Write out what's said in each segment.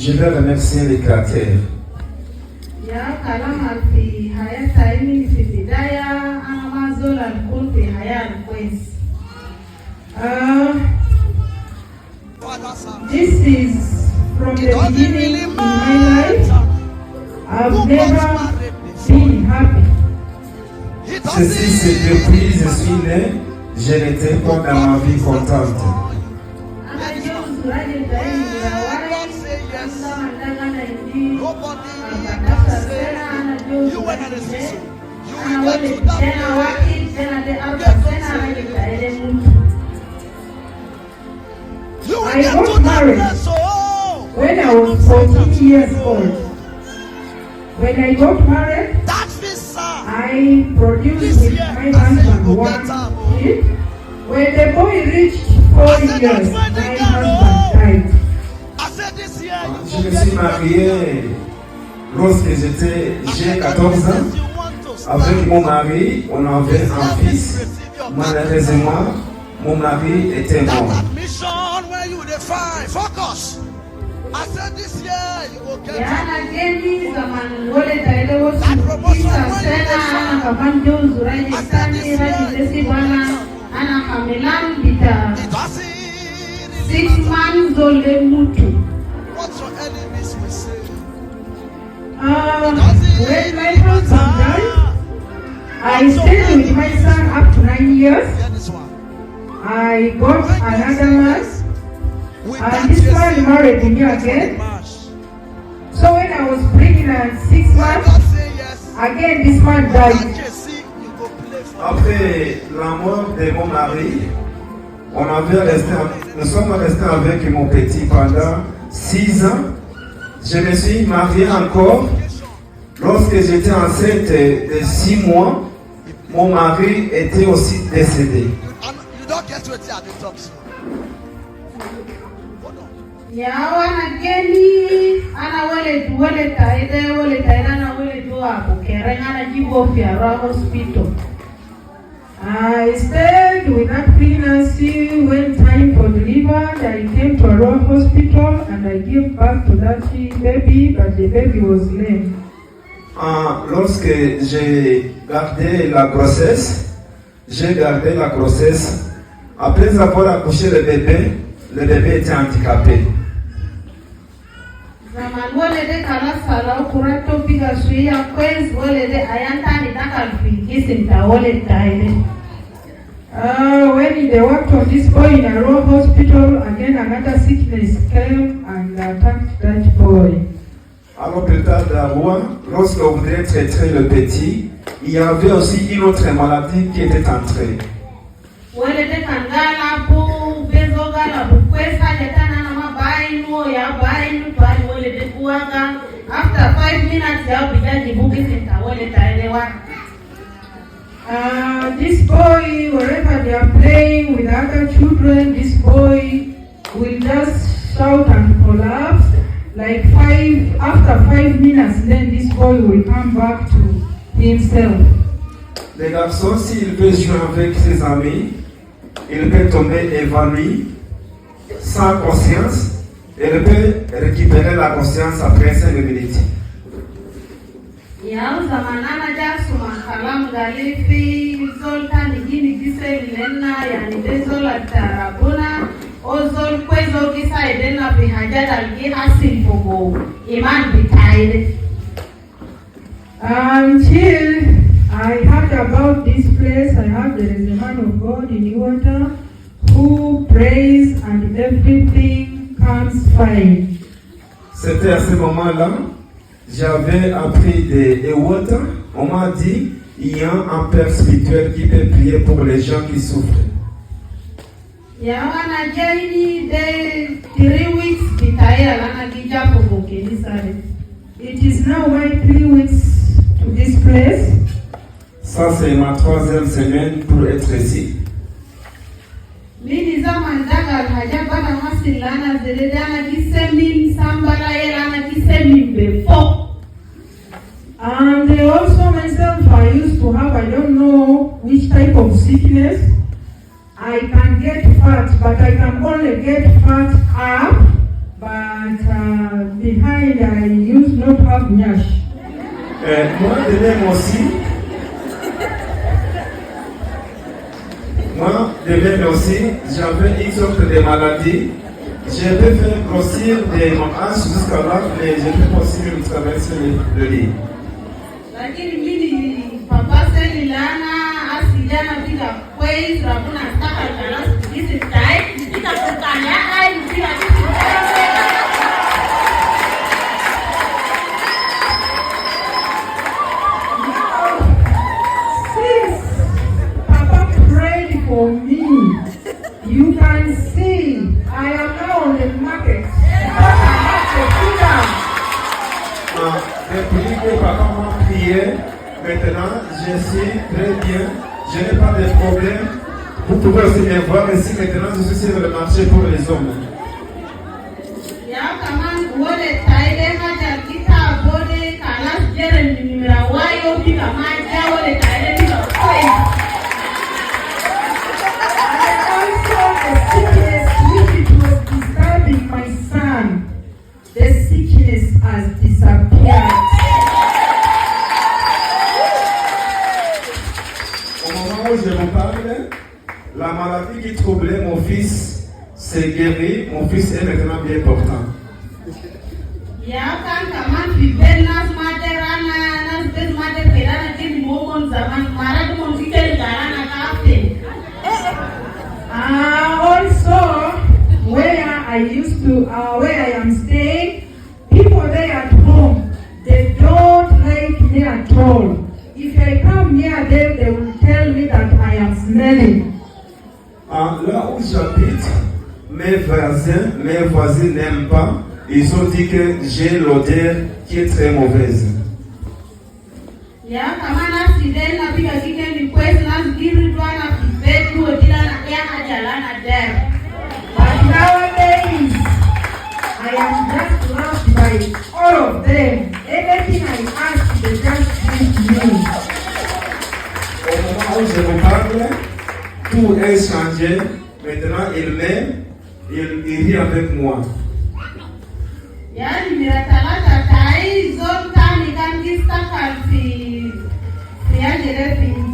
Je vais remercier les créateurs. This is from the beginning in my life. I've never been happy. Ceci, c'est depuis je suis né, je n'étais pas dans ma vie contente. I got married when I was 14 years old. When I got married, I produced with my husband one kid. When the boy reached 4 years, my husband died. Je me suis marié lorsque j'ai 14 ans. Avec mon mari, on avait un fils. Malheureusement, mon mari était mort. Focus. I said this year you will get what your enemies will say. When my husband died, I stayed with my son up to 9 years. I got another man. And this man married me again. So when I was pregnant 6 months, again this man died. Après la mort de mon mari, nous sommes restés avec mon petit pendant 6 ans. Je me suis marié encore. Lorsque j'étais enceinte de 6 mois, mon mari était aussi décédé. I stayed with that pregnancy. When time for delivery, I came to Aroa Hospital and I gave birth to that baby, but the baby was lame. Lorsque j'ai gardé la grossesse, après avoir accouché le bébé était handicapé. When they worked on this boy in Aroa Hospital, again another sickness came and attacked that boy. À l'hôpital d'Aroa, lorsqu'on voudrait traiter le petit, il y avait aussi une autre maladie qui était entrée. After 5 minutes, this boy, wherever they are playing with other children, this boy will just shout and collapse. Like after 5 minutes, then this boy will come back to himself. Les garçons, s'il peut jouer avec ses amis, il peut tomber évanoui, sans conscience, et il peut récupérer la conscience après 5 minutes. Until I heard about this place, I heard there is a man of God in Iwata who prays and everything comes fine. C'était à ce moment-là, j'avais appris de Iwata. On m'a dit, il y a un père spirituel qui peut prier pour les gens qui souffrent. It is now my 3 weeks to this place. Ça, c'est ma 3e semaine pour être ici. And also myself, I used to have, I don't know which type of sickness. I can get fat, but I can only get fat up, but I used not to have nyash. Moi, de même aussi, j'avais une sorte de maladie. J'ai pu faire grossir des hanches jusqu'à là, mais j'ai pu possible de traverser le lit. Lakini mimi papa selilana asijana bila kwezi rabuna staka kana hizi tai nitakutania ai bila for me, you can see I am now on the market. Depuis que papa m'a prié, maintenant je suis très bien, je n'ai pas de problème. Vous pouvez aussi bien voir ici maintenant je suis sur le marché pour les hommes. The sickness has disappeared. Au moment où je vous parle, la maladie qui troublait mon fils s'est guérie. Mon fils est maintenant bien portant. Also, where I am staying, people there at home, they don't like me at all. If I come near them, they will tell me that I am smelling. Là où j'habite, mes voisins n'aiment pas. Ils ont dit que j'ai l'odeur qui est très mauvaise. But nowadays, I am just loved by all of them. Anything I ask, they just give me. Au moment où je vous parle, tout est changé. Maintenant, il m'aime, il rit avec moi.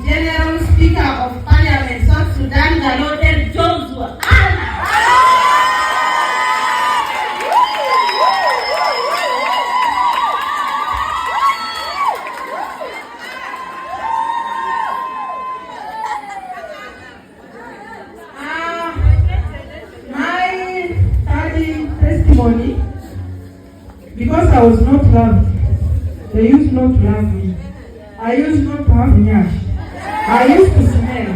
General Speaker of Parliament, South Sudan, Galodel Joshua. Testimony, because I was not loved, they used not to love me. I used not to have nyash. I used to smell.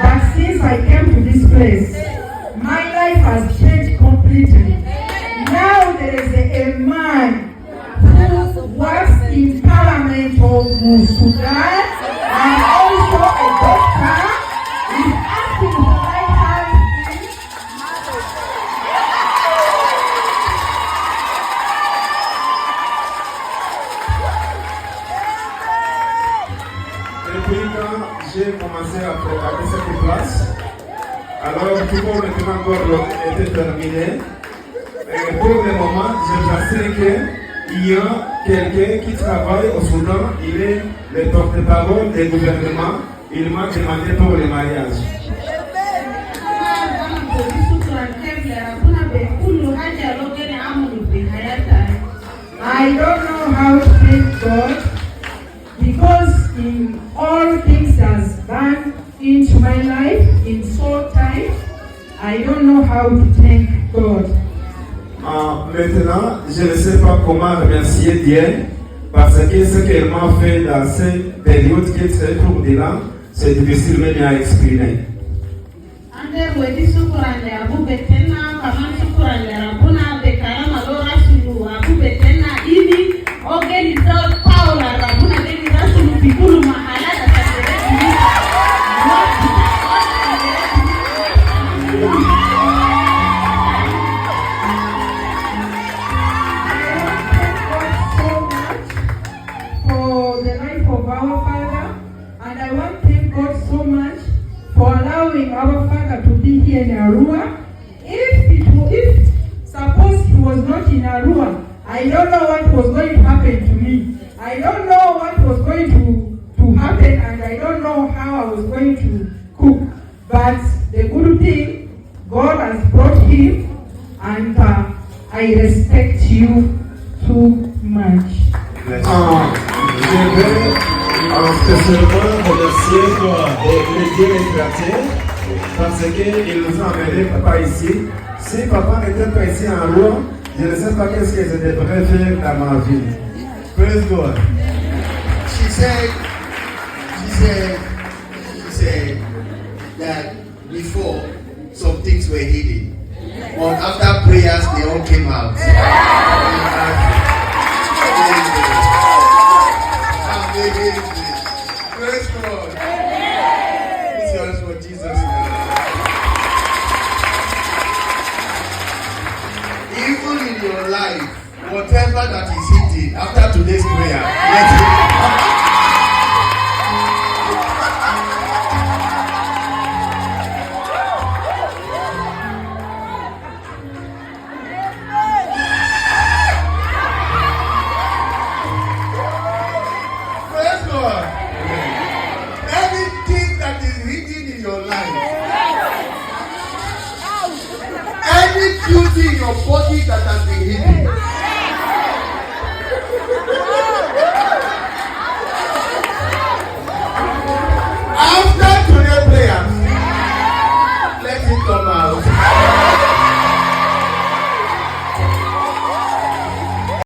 But since I came to this place, my life has changed completely. Now there is a man who works in Parliament of Sudan and also a doctor is asking for my hand. Depuis quand j'ai commencé à fréquenter cette place, alors tout le monde était encore terminé. Et pour le moment, je sais qu'il y a quelqu'un qui travaille au Soudan, il est le porte-parole du gouvernement, il m'a demandé pour le mariage. I don't know how to thank God, because in all things that's done into my life in short time, I don't know how to thank God. Maintenant, je ne sais pas comment remercier Dieu, parce que ce qu'elle m'a fait dans cette période qui est très courte de là, c'est difficile même à exprimer. Our father to be here in Arua. If suppose he was not in Arua, I don't know what was was going to happen to me. I don't know what was going to happen, and I don't know how I was going to cook. But the good thing, God has brought him, and I respect you too much. Je vais spécialement remercier les dieux et chrétiens parce qu'ils nous ont amené papa ici. Si papa n'était pas ici en roi, je ne sais pas qu'est-ce que je devrais faire dans ma vie. Praise God. She said that before some things were hidden, but after prayers they all came out. Praise God. This is for Jesus. Even in your life, whatever that is hidden after today's prayer, let it